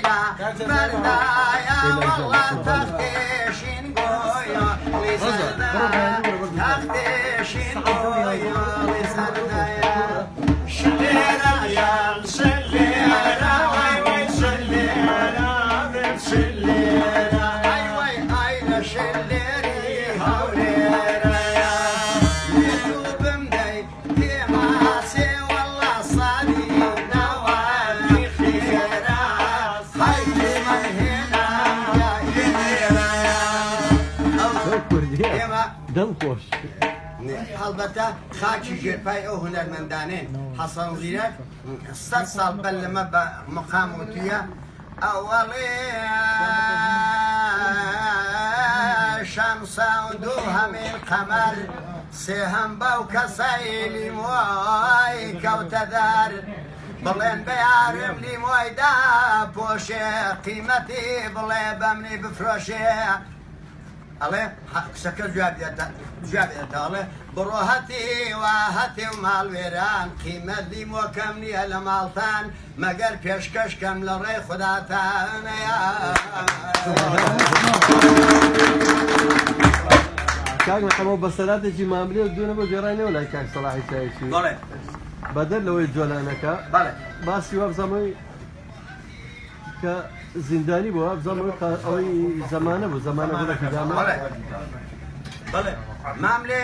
زینا بردایا والله تختشین گویا لیسردایا تختشین گویا لیسردایا شلیرا یا شلیرا وای وای شلیرا بر شلیرا ای وای ای شلیری هولیرا یتوبم دی تیماسی والله صادی نوادی خیرا خیلی من هنا یا هیرا دڵ خۆش هەڵبەتە خاکی ژێرپای ئەو هونەرمەندانێن حەسەن زیرەک 100 ساڵ بەر لەمە بە مقام وتویە ئەوەڵێ شەمسە و دوو هەمین قەمەر سێ هەم بەو کەسەی لیمۆی کەوتە دەر بڵێن بە یارم لیمۆیدا پۆشێ قیمەتی بڵێ بەمنی بفرۆشێ ئەڵێ قسەکە جوابێتەڵێ بڕۆ هەتی وا هەتی و ماڵوێران قیمەت لیمۆکەم نییە لە ماڵتان مەگەر پێشکەشکەم لە ڕێی خوداتانەیە کاک محەمەد بەسەراتێکی ماملێ و دوونە بۆ گێڕانەوە لای کاک سەلاحی چایشی بەڵێ بەدەر لەوەی جۆلانەکە بەڵێ باسی وە بزەمەوەی کە زیندانی بووە بزەمەوەی ئەوەی زەمانە بوو زەمانە بوو لە پیدامە بەڵێ ماملێ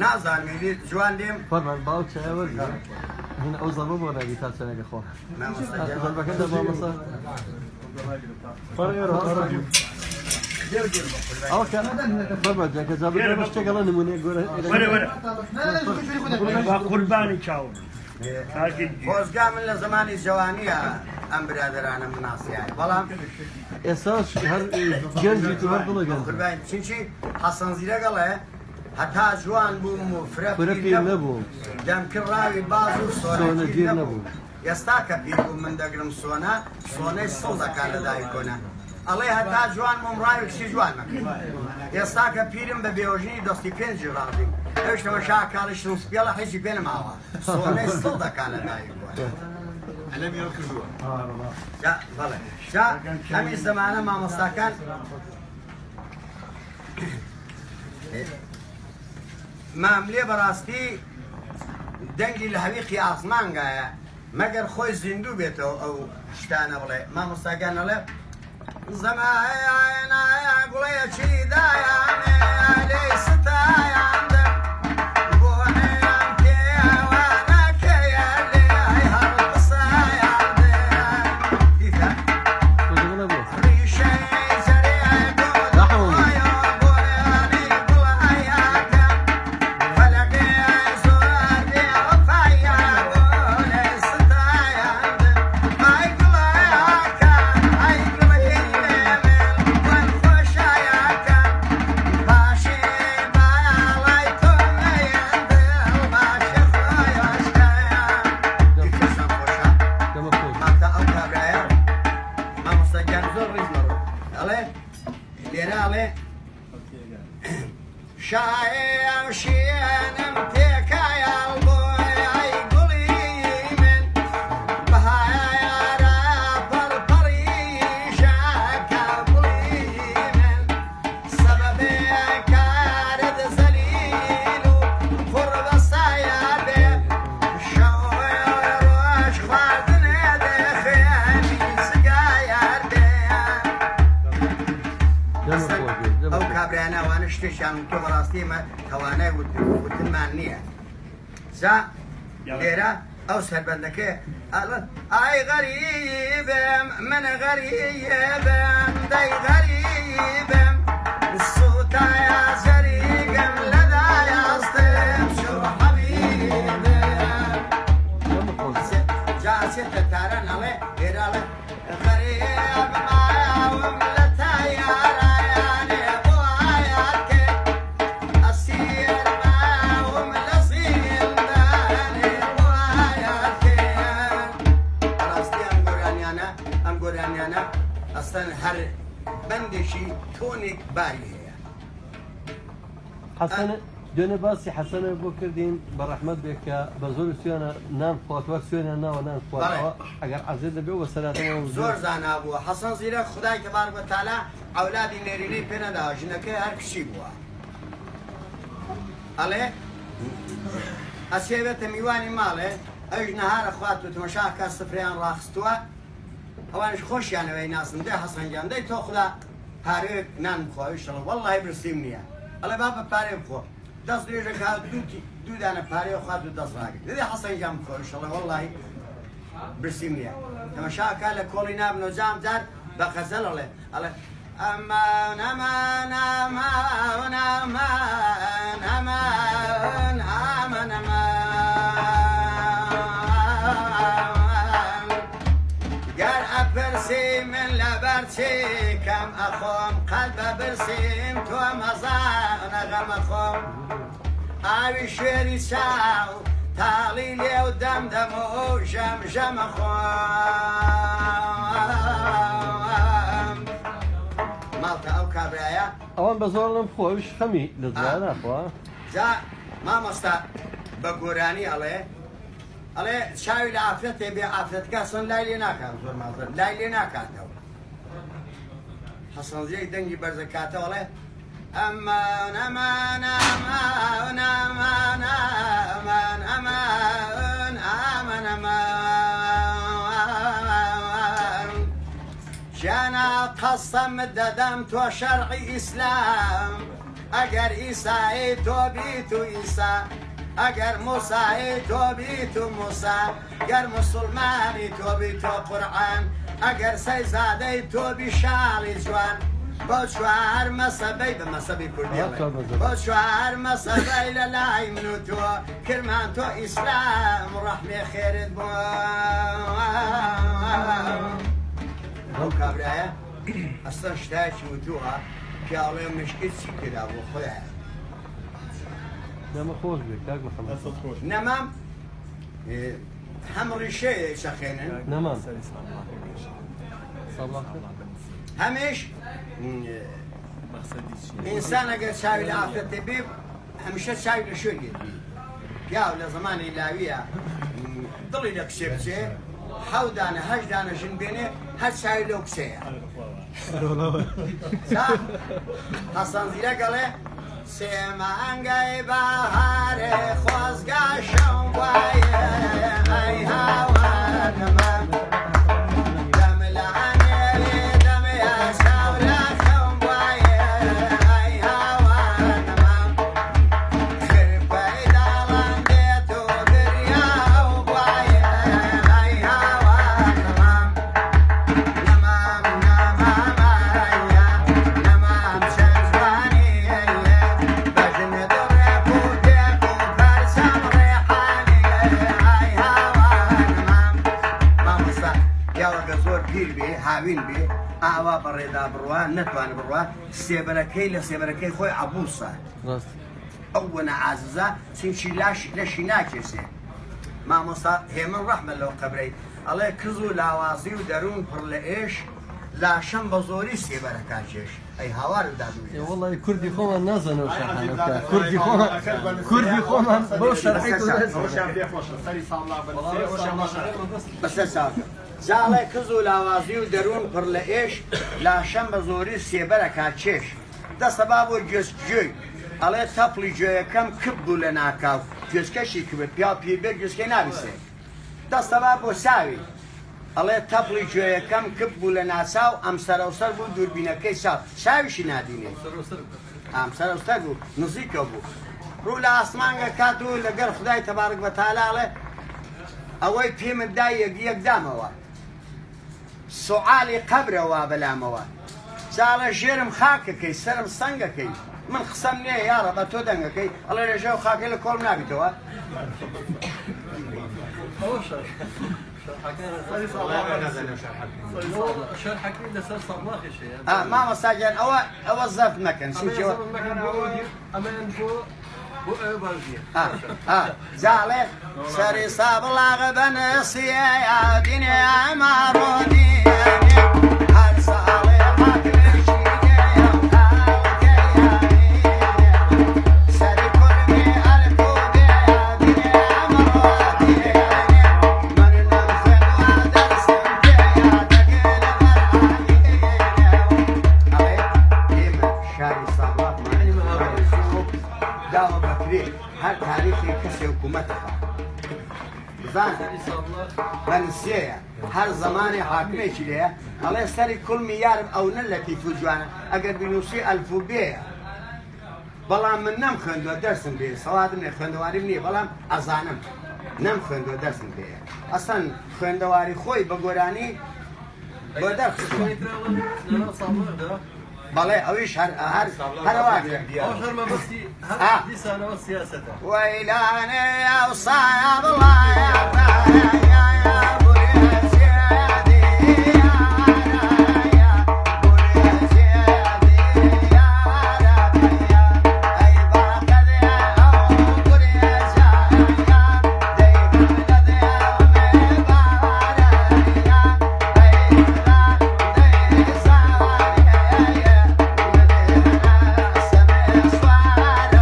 نازانێت جوان دێم فەرمان باوک چایەوە هین ئەو زەمە بۆ ناگی تا چەنەکە خۆ زەربەکە دەبا مەسە ئەو کە فەرمان جان کە جابر بە شتێکەڵە نمونەیە گۆرە با قوربانی چاوم خۆزگا من لە زمانی جوانیە ئەم برادرانە مناسیایە بەڵام ئێستاش هەر گەنجی تو هەر دڵە گەنج قوربانی چینچی حەسەن زیرەگەڵێ هەتا جوان بووم و فرە پیر نەبوو دەمکرد ڕاوی باز و سۆنە گیر نەبوو ئێستا کە پیر بووم من دەگرم سۆنە سۆنەی سڵ دەکات لە دایکۆنە ئەڵێ هەتا جوان بووم ڕاوێکشی جوان مەکرد ئێستا کە پیرم بە بێوەژنی دەستی پێنجی ڕادیم هێشتەوە شاکاڵی شنوسپێڵە هیچی پێ نەماوە سۆنەی سڵ دەکات لە دایکۆنە بەڵێ ئەمی زەمانە مامۆستاکان ماملێ بەڕاستی دەنگی لە هەویقی ئاسمانگایە مەگەر خۆی زیندوو بێتەوە ئەو شتانە بڵێ مامۆستاکان ئەڵێ زەمایە گوڵەیەکی دایانێ لێی ستایاندە بۆ نەیان پێوانەکەیە لێ هەڵقسایاندێ ریشەی زەرێ گۆدەوایە بۆیانی گوڵایەکە فەلەکەی زۆر بێ وەفایە بۆ لێی ستایاندە ئای گوڵایەکە ئای گوڵەی لێمێ خۆشایەکە باشێ باڵای تۆ نەیەندە باشێ خۆیۆشکایە دیکەشان خۆشە ماتا ئەو کابرایە مامۆستاگیان زۆر ڕیز مەڕۆ ئەڵێ لێرە ئەڵێ شایە شیێنم تێکایەڵ بۆی ئای گوڵی من بەهایارە پەڕپەڕی ژاکە گوڵی من سەبەبێ کارت زەلیل و خوڕ بەسایە بێ شەوێ ڕۆژ خواردنێ دەخێنی سگایار بێ ئەو کابرایانە ئەوانە شتێکیان تۆ بەڕاستی مە توانای وتنمان نییە جا لێرە ئەو سەربەندەکە ئەڵێ ئای غەریبم من غەریبم دەی غەریبم سوتایە زەریگم لەدایەستم شو حەبیبم جا ئەچێتە تاران ئەڵێ لێرە ئەڵێ غەریب ئاوم لە تایارایانێ بۆ ئایاکێ ئەسیر ماوم لە زیندانێ بۆ ئایاکێ بەڕاستی ئەم گۆرانیانە ئەستەن هەر بەندێکی تۆنێک باری هەیە دوێنێ باسی حەسەنە بۆ کردین بە ڕەحمەت بێت کە بە زۆر سوێنە نان خواتوە سوێنە ناوە نان خواتەوە ئەگەر عەزێ دەبێ بە سەراتەوە زۆر زانا بووە حەسەن زیرەک خودای تەبارەک و تەعالا ئەولادی نێرینەی پێ نەداوە ژنەکەی هەر کچی بووە ئەڵێ ئەچێوێتە میوانی ماڵێ ئەوش نەهارە خوات و تەماشا کە سفرەیان ڕاخستووە ئەوانش خۆشیانەوەی ناسن دەی حەسەن گیان دەی تۆ خوددا پارەیەک نان بخۆویشەڵە وەڵڵاهی برسیم نییە ئەڵێ با بە پارێ بخۆ دەست درێژە کا دوو دانە پارەیە خوات و دەست ڕاگرت دەی حەسەن گیان بخۆویشەڵە وەڵڵاهی برسیم نییە تەماشاکە لە کۆڵی نابنەوە جام جار بە غەزەل ئەڵێ ئەمان ئەمان ئەمان ئەمان ئەمان ئەمان ئەمان گەر ئەپرسی من لەبەر چی کەم ئەخۆم قەلبە برسیم تۆ مەزانە غەمە خۆم ئاوی شوێری چاو تاڵی لێو دەمدەم و ژەمژەمە خۆم ماڵتە ئەو کابرایە ئەوان بە زۆر لەم خۆش خەمی دەزرا ناخوا جا مامۆستا بە گۆرانی ئەڵێ چاوی لە ئافرەتێ بێ ئافرەتکە سن لای لێ ناکات زۆر مازر لای لێ ناکاتەوە حەسەنزیەک دەنگی بەرزەکاتەوە ئەڵێ ئەمان ئەمان ئەمان ئەمان ئەمان ئەمان ئەمان ئەمان ژیانە قەسەمت دەدەم تۆ شەرعی ئیسلام ئەگەر ئیسایی تۆ بیت و ئیسا ئەگەر موسایی تۆ بیت و موسا گەر موسڵمانی تۆ بیت و قورعان ئەگەر سەیزادەی تۆ بی شاڵی جوان بۆ چوار مەسەبەی بە مەسەبی کوردی بۆ چوار مەسەبەی لە لای من و تۆ کرمان تۆ ئیسلام ڕەحمێ خێرت بۆ ئەو کابرایە ئەستان شتایەکی وتووە پیاڵێ مشکل چی کرا بۆ خۆیان نەمە خۆش بێت کاک محەممەد نەمام هەم ڕیشەیە شەخێنن نەمام هەمیش ئینسان ئەگەر چاوی لە ئافرەتێ بێ هەمیشە چاوی لە شوێنێتی پیاو لە زمانی لاویە دڵی لە کسێ بچێ حەوت دانە هەشت دانە ژن بێنێ هەر چاوی لەو کسەیە حەسەن زیرە گەڵێ سێمانگەی بەهارێ خۆزگا شەو وایە ئەی هاوانەمە دەملانێری دەمەیە چاو لە خەم وایە ئەی هاوانەمە خرپەی داڵان دێت و بریا و وایە ئەی هاوانەمە نەمام نەمامایە نەمام چەند جوانیە بەژنە دڕێک و تێک و پەرچەم ڕێحانیە ئەی هاوانەمە مامۆستا پیاوەکە زۆر پیر بێ هاوین بێ ئاوا بەڕێدا بڕوا نەتوانێت بڕوا سێبەرەکەی لە سێبەرەکەی خۆی عەبووسە ئەو وەنە عاززە چینچی لەشی ناکێسێ مامۆستا هێمن ڕەحمە لەو قەبرەی ئەڵێ کز و لاوازی و دەروون پڕ لە ئێش لاشەم بە زۆری سێبەرەکە چێش ئەی هاوار و دادوێ وڵی کوردی خۆمان نازانەوە شەحانە بکات کوردی خۆمان بۆ شەرعی بەسەر چاکە جاڵێ کز و لاوازی و دەروون پڕ لە ئێش لاشەم بە زۆری سێبەرەکە چێش دەستە با بۆ گوێستگوێی ئەڵێ تەپڵی گوێیەکەم کپ بوو لە ناکاو گوێستکەشی کبێت پیا پیربێت گوێستکەی نابیسێ دەستە با بۆ ساوی ئەڵێ تەپڵی گوێیەکەم کپ بوو لە ناچاو ئەم سەرەوسەر بوو دووربینەکەی چاو چاویشی نادینێ ئەم سەرەوسەر بوو نزیکە بوو ڕوو لە ئاسمانگە کات و لەگەر خودای تەبارەک و تەعالا ئەڵێ ئەوەی پێمت دا یەکدامەوە سوعالی قەبرەوە بەلامەوە جاڵە ژێرم خاکەکەی سەرم سەنگەکەی من قسەم نییە یاڕە بە تۆ دەنگەکەی ئەڵێ لەژێ و خاکەی لە کۆڵ نابیتەوە شەرحەکەی لەسەر سەڵاخیشە مامۆستاگیان ئەوە زەرف مەکەن چونکەوە ئەمەیان بۆ ئەوە باشیە جاڵێ سەری سابڵاغە بەنسیە یادینێ ئەماڕۆنیە هەر ساڵێ حەکرشی دێ سەری کوردی زان من سيا هر زماني حاكمه كليه الله يستري كل ميار او نلتي فجوانا اگر بنوسي الفوبيه بلام من نم خندو درسم بيه سواد من خندواري مني بلام ازانم نم خندو درسم بيه اصلا خندواري خوي بگوراني بدر بله اویش هر واقع آخر ما بستی دی سانه و سیاسته ويلاني يا صاحب الله يا بوري سيادي يا بوري سيادي يا ربيا اي باقد يا بوري سيادي دايما قد يا ومي بارا يا اي داي سواري يا مدينة سمي سواري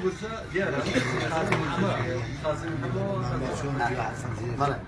Bursa diğer. Kazım Vallahi.